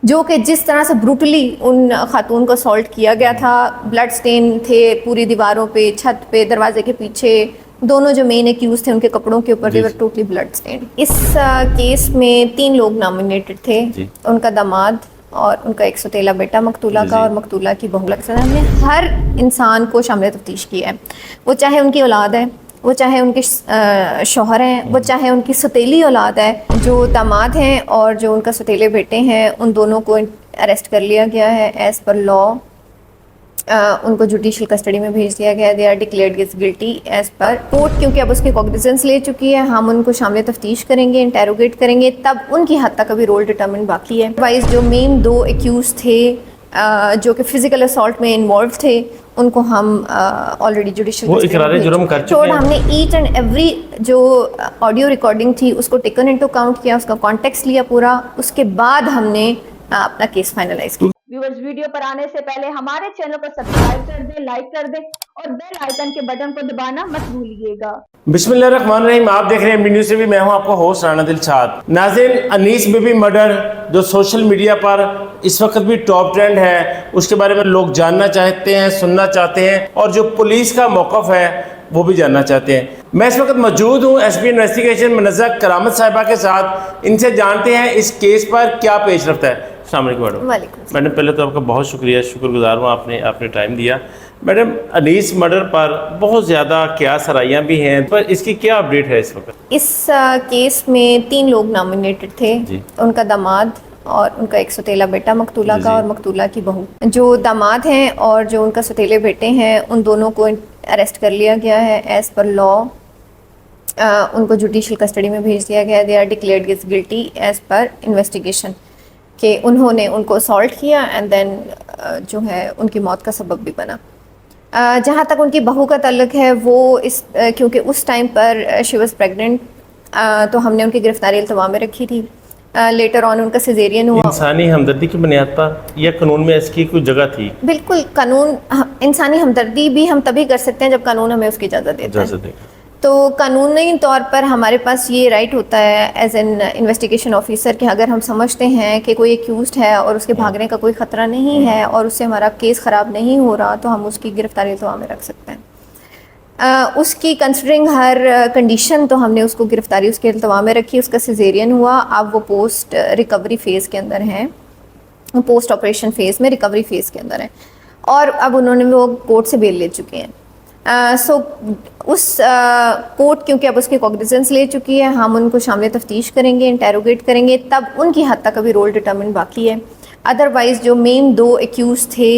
जो कि जिस तरह से ब्रूटली उन खातून को असॉल्ट किया गया था, ब्लड स्टेन थे पूरी दीवारों पे, छत पे, दरवाजे के पीछे, दोनों जो मेन एक्यूज थे उनके कपड़ों के ऊपर देवर टोटली ब्लड स्टेन। इस केस में 3 लोग नॉमिनेटेड थे, उनका दामाद और उनका एक सौतेला बेटा मकतूला का और मकतूला की बहू। हमने हर इंसान को शामिल तफ्तीश किया है, वो चाहे उनकी औलाद है, वो चाहे उनके शौहर हैं, वो चाहे उनकी सौतेली औलाद है। जो दामाद हैं और जो उनका सौतेले बेटे हैं, उन दोनों को अरेस्ट कर लिया गया है एज़ पर लॉ। उनको जुडिशल कस्टडी में भेज दिया गया है। They are declared guilty as per court, क्योंकि अब उसकी कॉग्निजेंस ले चुकी है। हम उनको शामिल तफ्तीश करेंगे, इंटेरोगेट करेंगे, तब उनकी हद तक अभी रोल डिटर्मिन बाकी है। वाइज जो मेन 2 एक्यूज थे जो कि फिजिकल असॉल्ट में इन्वॉल्व थे, उनको हम ऑलरेडी जुडिशल वो इकरार जुर्म कर चुके हैं। हमने ईच एंड एवरी जो ऑडियो रिकॉर्डिंग थी उसको टेकन इनटू अकाउंट किया, उसका कॉन्टेक्स्ट लिया पूरा, उसके बाद हमने अपना केस फाइनलाइज किया। व्यूअर्स, वीडियो पर आने से पहले हमारे चैनल को सब्सक्राइब कर दें, लाइक कर दें और बेल आइकन के बटन को दबाना मत भूलिएगा। बिस्मिल्लाहिर्रहमानिर्रहीम। आप देख रहे हैं न्यूज़ से भी, मैं हूं आपका होस्ट राना दिलशाद। नाज़रीन, अनीस बेबी मर्डर जो सोशल मीडिया पर इस वक्त भी टॉप ट्रेंड है, उसके बारे में लोग जानना चाहते हैं, सुनना चाहते हैं, और जो पुलिस का मौक़िफ़ है वो भी जानना चाहते हैं। मैं इस वक्त मौजूद हूँ एसपी इन्वेस्टिगेशन मुनज़्ज़ह करामत साहिबा के साथ। इनसे जानते हैं इस केस पर क्या पेश रफ्त है। अस्सलाम वालेकुम मैडम, पहले तो आपका बहुत शुक्रगुजार हूँ, आपने टाइम दिया। मैडम, अनीस मर्डर पर बहुत ज़्यादा क्या सराइयाँ भी हैं, पर इसकी क्या अपडेट है इस वक्त? इस केस में 3 लोग नॉमिनेटेड थे, उनका दामाद और उनका एक सौतेला बेटा मकतूला का और मकतूला की बहू। जो दामाद हैं और जो उनका सौतेले बेटे हैं, उन दोनों को अरेस्ट कर लिया गया है एज़ पर लॉ। उनको जुडिशल कस्टडी में भेज दिया गया है। They are declared guilty as per investigation कि उन्होंने उनको असॉल्ट किया एंड देन जो है उनकी मौत का सबब भी बना। जहाँ तक उनकी बहू का ताल्लुक है, वो क्योंकि उस टाइम पर शी वॉज प्रेगनेंट, तो हमने उनकी गिरफ्तारी इल्तवा में रखी थी। लेटर ऑन उनका सिजेरियन हुआ। इंसानी हमदर्दी की बुनियाद पर या कानून में इसकी कोई जगह थी? बिल्कुल, कानून इंसानी हमदर्दी भी हम तभी कर सकते हैं जब कानून हमें उसकी इजाज़त देता है। तो कानूनी तौर पर हमारे पास ये राइट होता है एज एन इन्वेस्टिगेशन ऑफिसर कि अगर हम समझते हैं कि कोई एक्यूज्ड है और उसके भागने का कोई ख़तरा नहीं है और उससे हमारा केस ख़राब नहीं हो रहा, तो हम उसकी गिरफ्तारी इल्तवा में रख सकते हैं। उसकी कंसिडरिंग हर कंडीशन, तो हमने उसको गिरफ्तारी उसके इल्तवा में रखी। उसका सिजेरियन हुआ। अब वो पोस्ट रिकवरी फ़ेज़ के अंदर हैं, पोस्ट ऑपरेशन फ़ेज़ में रिकवरी फ़ेज़ के अंदर हैं, और अब उन्होंने वो कोर्ट से बेल ले चुके हैं। सो उस कोर्ट, क्योंकि अब उसकी कॉग्निजेंस ले चुकी है, हम उनको शामिल तफ्तीश करेंगे, इंटेरोगेट करेंगे, तब उनकी हद तक अभी रोल डिटर्मिन बाकी है। अदरवाइज़ जो मेन 2 एक्यूज थे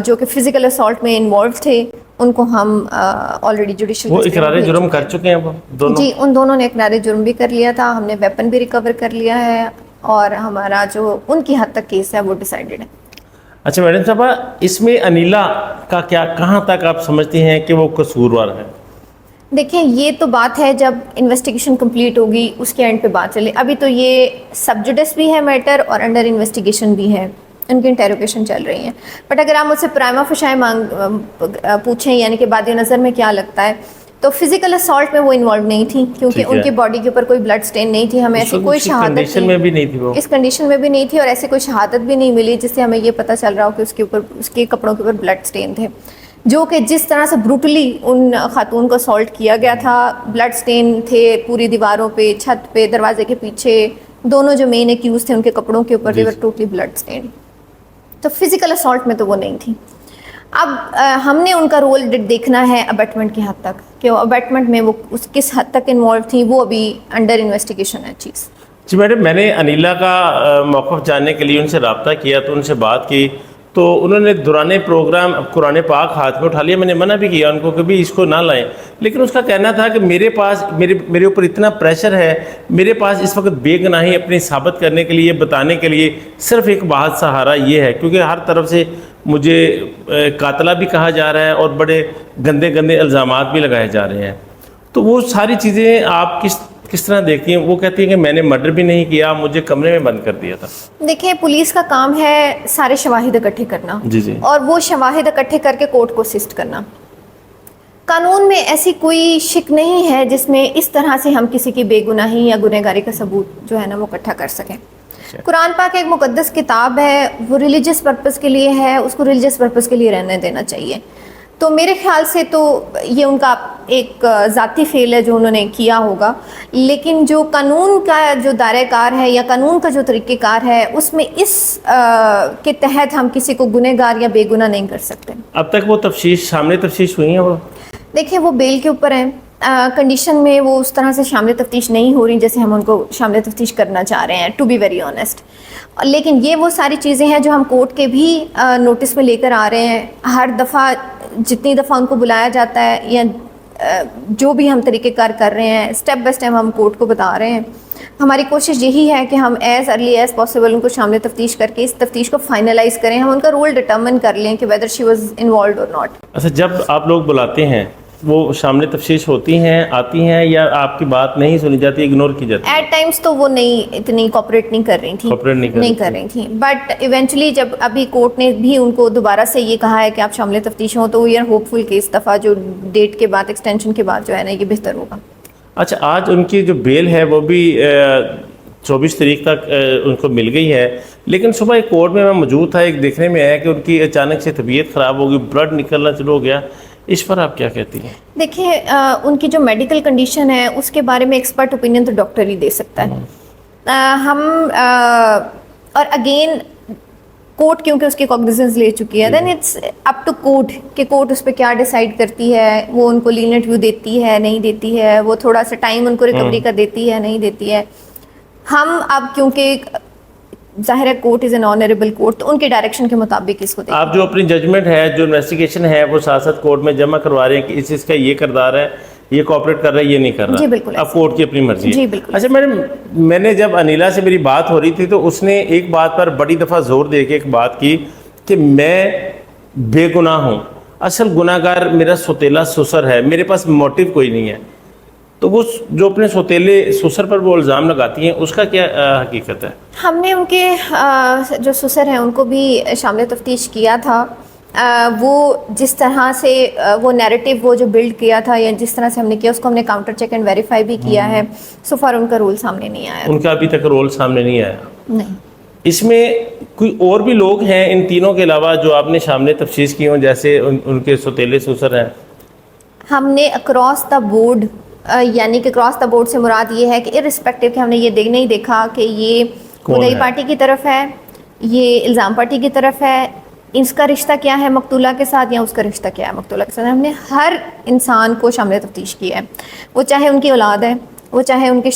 जो कि फिजिकल असॉल्ट में इन्वॉल्व थे, उनको हम ऑलरेडी जुडिशल वो इकरार जुर्म कर चुके हैं वो दोनों? जी, उन दोनों ने इकरार जुर्म भी कर लिया था। हमने वेपन भी रिकवर कर लिया है और हमारा जो उनकी हद तक केस है वो डिसाइडेड है। अच्छा मैडम साहबा, इसमें अनीला का क्या, कहाँ तक आप समझती हैं कि वो कसूरवार है? देखिए, ये तो बात है जब इन्वेस्टिगेशन कंप्लीट होगी उसके एंड पे बात चले। अभी तो ये सब जुडिस भी है मैटर और अंडर इन्वेस्टिगेशन भी है, उनकी इंटेरोगेशन चल रही है। बट अगर आप मुझसे प्राइमा फेशी पूछें, यानी कि बाद नज़र में क्या लगता है, तो फिजिकल असॉल्ट में वो इन्वॉल्व नहीं थी, क्योंकि उनकी बॉडी के ऊपर कोई ब्लड स्टेन नहीं थी। हमें ऐसी कोई शहादत में भी नहीं थी, वो इस कंडीशन में भी नहीं थी, और ऐसी कोई शहादत भी नहीं मिली जिससे हमें ये पता चल रहा हो कि उसके ऊपर, उसके कपड़ों के ऊपर ब्लड स्टेन थे। जो कि जिस तरह से ब्रूटली उन खातून को असॉल्ट किया गया था, ब्लड स्टेन थे पूरी दीवारों पे, छत पे, दरवाजे के पीछे, दोनों जो मेन एक्यूज थे उनके कपड़ों के ऊपर देवर टोटली ब्लड स्टेन। तो फिजिकल असॉल्ट में तो वो नहीं थी। अब हमने उनका रोल देखना है अबैटमेंट की हद तक, कि वो अबैटमेंट में वो किस हद तक इन्वॉल्व थी, वो अभी अंडर इन्वेस्टिगेशन है चीज़। जी मैडम, मैंने अनीला का मौक़िफ़ जानने के लिए उनसे रब्ता किया, तो उनसे बात की, तो उन्होंने दौरान प्रोग्राम कुरान पाक हाथ में उठा लिया। मैंने मना भी किया उनको कि भी इसको ना लाएं, लेकिन उसका कहना था कि मेरे पास मेरे ऊपर इतना प्रेशर है, मेरे पास इस वक्त बेगुनाही अपनी साबित करने के लिए, बताने के लिए सिर्फ एक वाहिद सहारा ये है, क्योंकि हर तरफ से मुझे कातला भी कहा जा रहा है और बड़े गंदे गंदे इल्ज़ामात भी लगाए जा रहे हैं। तो वो सारी चीज़ें आप किस तरह देखती हैं? वो कहती हैं कि मैंने मर्डर भी नहीं किया, मुझे कमरे में बंद कर दिया था। देखिए, पुलिस का काम है सारे शवाहिद इकट्ठे करना, जी, और वो शवाहिद इकट्ठे करके कोर्ट को असिस्ट करना। कानून में ऐसी कोई शिक नहीं है जिसमें इस तरह से हम किसी की बेगुनाही या गुनहगारी का सबूत जो है ना वो इकट्ठा कर सकें। है? कुरान पाक एक मुकद्दस किताब है, वो रिलीजियस पर्पस के लिए है, उसको रिलीजियस पर्पस के लिए रहने देना चाहिए। तो मेरे ख्याल से तो ये उनका एक ज़ाती फेल है जो उन्होंने किया होगा, लेकिन जो कानून का जो दायरेकार है या कानून का जो तरीक़ेकार है उसमें के तहत हम किसी को गुनहगार या बेगुनाह नहीं कर सकते। अब तक वो तफ्तीश सामने तफ्तीश हुई है वो? देखिए वो बेल के ऊपर है, कंडीशन में वो उस तरह से शामिल तफ्तीश नहीं हो रही जैसे हम उनको शामिल तफ्तीश करना चाह रहे हैं, टू बी वेरी ऑनेस्ट। लेकिन ये वो सारी चीज़ें हैं जो हम कोर्ट के भी नोटिस में लेकर आ रहे हैं। हर दफ़ा जितनी दफ़ा उनको बुलाया जाता है या जो भी हम तरीक़ेकार कर रहे हैं, स्टेप बाय स्टेप हम कोर्ट को बता रहे हैं। हमारी कोशिश यही है कि हम एज़ अर्ली एज़ पॉसिबल उनको शामिल तफ्तीश करके इस तफ्तीश को फाइनलाइज करें, हम उनका रोल डिटर्मिन कर लें कि वेदर शी वाज इन्वॉल्व्ड और नॉट। अच्छा, जब आप लोग बुलाते हैं वो सामने तफ्तीश होती हैं, आती हैं, या आपकी बात नहीं सुनी जाती, इग्नोर की जाती है? एट टाइम्स तो वो नहीं इतनी कोऑपरेट नहीं कर रही थी, Cooperate नहीं कर रही थी। बट इवेंचुअली जब अभी कोर्ट ने भी उनको दोबारा से ये कहा है कि आप शामिल तफ्तीश हो, तो वी आर होपफुल कि इस दफ़ा जो डेट के बाद एक्सटेंशन के बाद जो है ना ये बेहतर होगा। अच्छा, आज उनकी जो बेल है वो भी 24 तारीख तक उनको मिल गई है, लेकिन सुबह एक कोर्ट में मैं मौजूद था, एक देखने में आया कि उनकी अचानक से तबीयत ख़राब हो गई, ब्लड निकलना शुरू हो गया। इस पर आप क्या कहती हैं? देखिए उनकी जो मेडिकल कंडीशन है उसके बारे में एक्सपर्ट ओपिनियन तो डॉक्टर ही दे सकता है। और अगेन कोर्ट क्योंकि उसकी कॉग्निजेंस ले चुकी है, then it's up to court कि कोर्ट उस पर क्या डिसाइड करती है। वो उनको लीनियंट व्यू देती है, नहीं देती है, वो थोड़ा सा टाइम उनको रिकवरी का देती है, नहीं देती है। हम अब क्योंकि जाहिर है court is an honourable court, तो उनके डायरेक्शन के मुताबिक इसको देखें। आप जो अपनी जजमेंट है, जो इन्वेस्टिगेशन है, वो साथ साथ कोर्ट में जमा करवा रहे हैं कि इस चीज़ का ये किरदार है, ये कोऑपरेट कर रहा है, ये नहीं कर रहा। जी बिल्कुल, अब कोर्ट की अपनी मर्जी है। जी बिल्कुल। अच्छा मैंने जब अनिला से मेरी बात हो रही थी तो उसने एक बात पर बड़ी दफ़ा जोर दे के एक बात की कि मैं बेगुनाह हूँ, असल गुनाहगार मेरा सौतेला ससुर है, मेरे पास मोटिव कोई नहीं है। तो वो जो अपने सौतेले ससुर पर वो इल्ज़ाम लगाती हैं, उसका क्या हकीकत है? हमने उनके जो ससुर हैं उनको भी शामिल तफ्तीश किया था। वो जिस तरह से वो नैरेटिव वो जो बिल्ड किया था या जिस तरह से हमने किया उसको हमने काउंटर चेक एंड वेरीफाई भी किया है। सो फार उनका रोल सामने नहीं आया। उनका अभी तक रोल सामने नहीं आया? नहीं। इसमें कोई और भी लोग हैं इन तीनों के अलावा जो आपने सामने तफ्तीश की हों, जैसे उनके सौतेले ससुर हैं? हमने अक्रॉस द बोर्ड यानी कि क्रॉस द बोर्ड से मुराद ये है कि इर्रिस्पेक्टिव कि हमने ये नहीं देखा कि ये खुदाई पार्टी की तरफ है, ये इल्ज़ाम पार्टी की तरफ है, इसका रिश्ता क्या है मकतूला के साथ या उसका रिश्ता क्या है मकतूला के साथ। हमने हर इंसान को शामिल तफ्तीश किया है, वो चाहे उनकी औलाद है, वो चाहे उनके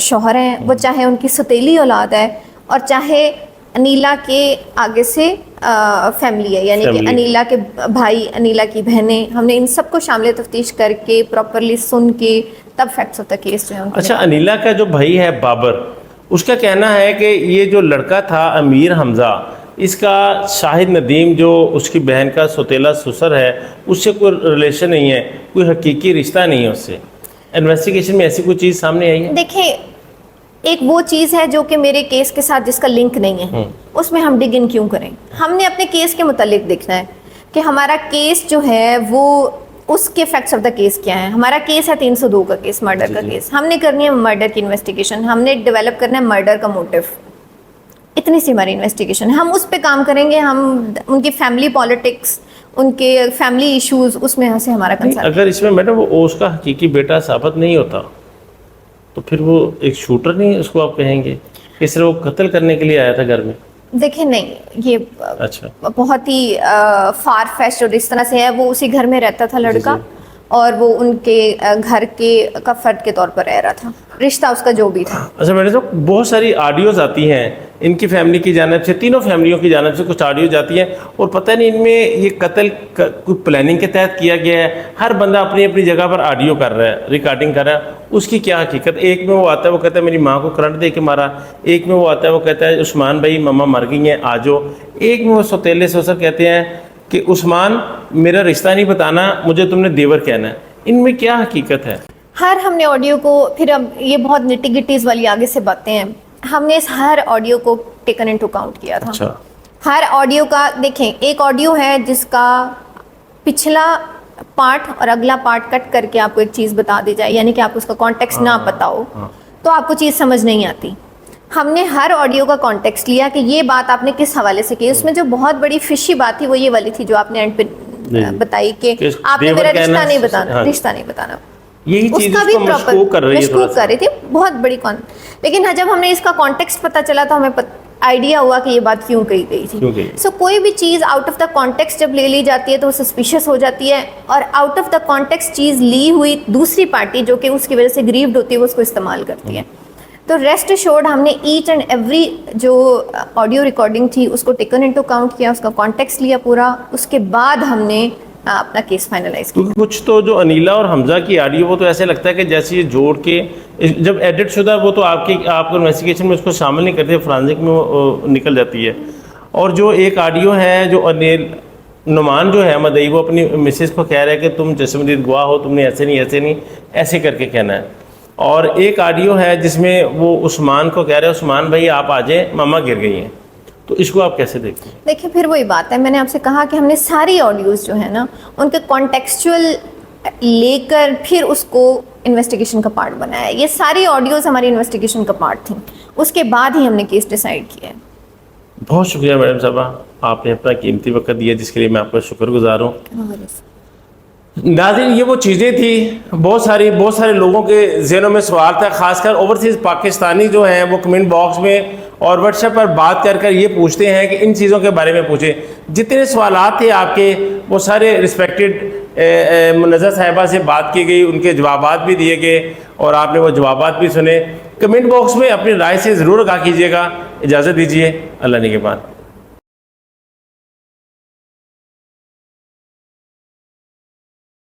शौहर हैं, वो चाहे उनकी सौतेली औलाद है, और चाहे अनीला के आगे से फैमिली है, यानी कि अनीला के भाई, अनीला की बहनें। हमने इन सबको शामिल तफ्तीश करके प्रॉपरली सुन के तब फैक्ट्स ऑफ द केस जो है। अच्छा, अनीला का जो भाई है बाबर, उसका कहना है कि ये जो लड़का था अमीर हमज़ा, इसका शाहिद नदीम जो उसकी बहन का सौतेला ससुर है, उससे कोई रिलेशन नहीं है, कोई हकीकी रिश्ता नहीं है उससे। इन्वेस्टिगेशन में ऐसी कोई चीज़ सामने आई है? देखिए, एक वो चीज़ है जो कि मेरे केस के साथ जिसका लिंक नहीं है, उसमें हम डिग इन क्यों करें? हमने अपने केस के मुतालिक देखना है कि हमारा केस जो है वो उसके फैक्ट्स ऑफ द केस क्या है। हमारा केस है 302 का केस, मर्डर का केस। हमने करनी है मर्डर की इन्वेस्टिगेशन, हमने डेवलप करना है मर्डर का मोटिव। इतनी सी हमारी इन्वेस्टिगेशन, हम उस पर काम करेंगे। हम उनकी फैमिली पॉलिटिक्स, उनके फैमिली इश्यूज, उसमें से हमारा कंसर्न। अगर इसमें मैडम वो उसका हकीकी बेटा साबित नहीं होता तो फिर वो एक शूटर नहीं उसको आप कहेंगे? किस तरह वो कत्ल करने के लिए आया था घर में? देखिए नहीं, ये अच्छा, बहुत ही फार फेस्ट और इस तरह से है। वो उसी घर में रहता था लड़का, और वो उनके घर के का फर्द के तौर पर रह रहा था, रिश्ता उसका जो भी था। अच्छा मैडम, तो बहुत सारी ऑडियोज आती हैं इनकी फैमिली की जानिब से, तीनों फैमिलियों की जानिब से कुछ ऑडियो जाती हैं, और पता नहीं इनमें ये कत्ल कोई प्लानिंग के तहत किया गया है। हर बंदा अपनी अपनी जगह पर ऑडियो कर रहा है, रिकॉर्डिंग कर रहा है। उसकी क्या हकीकत? एक में वो आता है, वो कहता है मेरी माँ को करंट दे के मारा। एक में वो आता है, वो कहता है उस्मान भाई मम्मा मर गई हैं, आ जाओ। एक में वो सौतेले ससुर कहते हैं कि उस्मान मेरा रिश्ता नहीं बताना, मुझे तुमने देवर कहना है। इनमें क्या हकीकत है? हर हमने ऑडियो को, फिर अब ये बहुत निटिगिटीज वाली आगे से बातें हैं, हमने इस हर ऑडियो को टेकन इनटू काउंट किया था। अच्छा, हर ऑडियो का देखें, एक ऑडियो है जिसका पिछला पार्ट और अगला पार्ट कट करके आपको एक चीज़ बता दी जाए, यानी कि आपको उसका कॉन्टेक्स्ट ना पता हो तो आपको चीज़ समझ नहीं आती। हमने हर ऑडियो का कॉन्टेक्स्ट लिया कि ये बात आपने किस हवाले से की। उसमें जो बहुत बड़ी फिशी बात थी वो ये वाली थी जो आपने एंड पे बताई कि आपने मेरा रिश्ता नहीं बताना, रिश्ता नहीं बताना। यही चीज उसका भी उसको प्रॉपर मशकूक कर रही है, मशकूक कर रही थी, बहुत बड़ी लेकिन हाँ, जब हमें इसका कॉन्टेक्स्ट पता चला तो हमें आइडिया हुआ कि ये बात क्यों कही गई थी। सो कोई भी चीज़ आउट ऑफ द कॉन्टेक्स्ट जब ले ली जाती है तो वो सस्पिशियस हो जाती है, और आउट ऑफ द कॉन्टेक्स्ट चीज़ ली हुई दूसरी पार्टी जो कि उसकी वजह से ग्रीव्ड होती है वो उसको इस्तेमाल करती है। तो रेस्ट एश्योर्ड हमने ईच एंड एवरी जो ऑडियो रिकॉर्डिंग थी उसको टेकन इनटू अकाउंट किया, उसका कॉन्टेक्स्ट लिया पूरा, उसके बाद हमने अपना केस फाइनलाइज किया। क्योंकि कुछ तो जो अनीला और हमजा की ऑडियो वो तो ऐसे लगता है कि जैसे ये जोड़ के जब एडिट शुदा वो तो आपको इन्वेस्टिगेशन में उसको शामिल नहीं करते, फ्रांसिक में वो निकल जाती है। और जो एक ऑडियो है जो अनिल नुमान जो है मदई वो अपनी मिसेस को कह रहा है कि तुम जस्मदीद गवाह हो, तुमने ऐसे नहीं ऐसे करके कहना है। और एक ऑडियो है जिसमें वो उस्मान को कह रहे हैं उस्मान भाई आप आ जाएं, मामा गिर गई हैं। तो इसको आप कैसे देखते हैं? देखिए फिर वही बात है, मैंने आपसे कहा कि हमने सारी ऑडियोज़ जो है ना उनके कॉन्टेक्चुअल लेकर फिर उसको इन्वेस्टिगेशन का पार्ट बनाया है। ये सारी ऑडियोज़ हमारी इन्वेस्टिगेशन का पार्ट थी, उसके बाद ही हमने केस डिसाइड किया है। बहुत शुक्रिया मैडम साहबा, आपने अपना कीमती वक्त दिया जिसके लिए मैं आपका शुक्रगुजार हूँ। नाज़रीन, ये वो चीज़ें थी, बहुत सारे लोगों के ज़हनों में सवाल था, खासकर ओवरसीज़ पाकिस्तानी जो हैं वो कमेंट बॉक्स में और व्हाट्सएप पर बात कर ये पूछते हैं कि इन चीज़ों के बारे में पूछें। जितने सवालात थे आपके वो सारे रिस्पेक्टेड मुनज़्ज़र साहिबा से बात की गई, उनके जवाबात भी दिए गए और आपने वो जवाबात भी सुने। कमेंट बॉक्स में अपनी राय से ज़रूर आगाह कीजिएगा। इजाज़त दीजिए, अल्लाह निगहबान।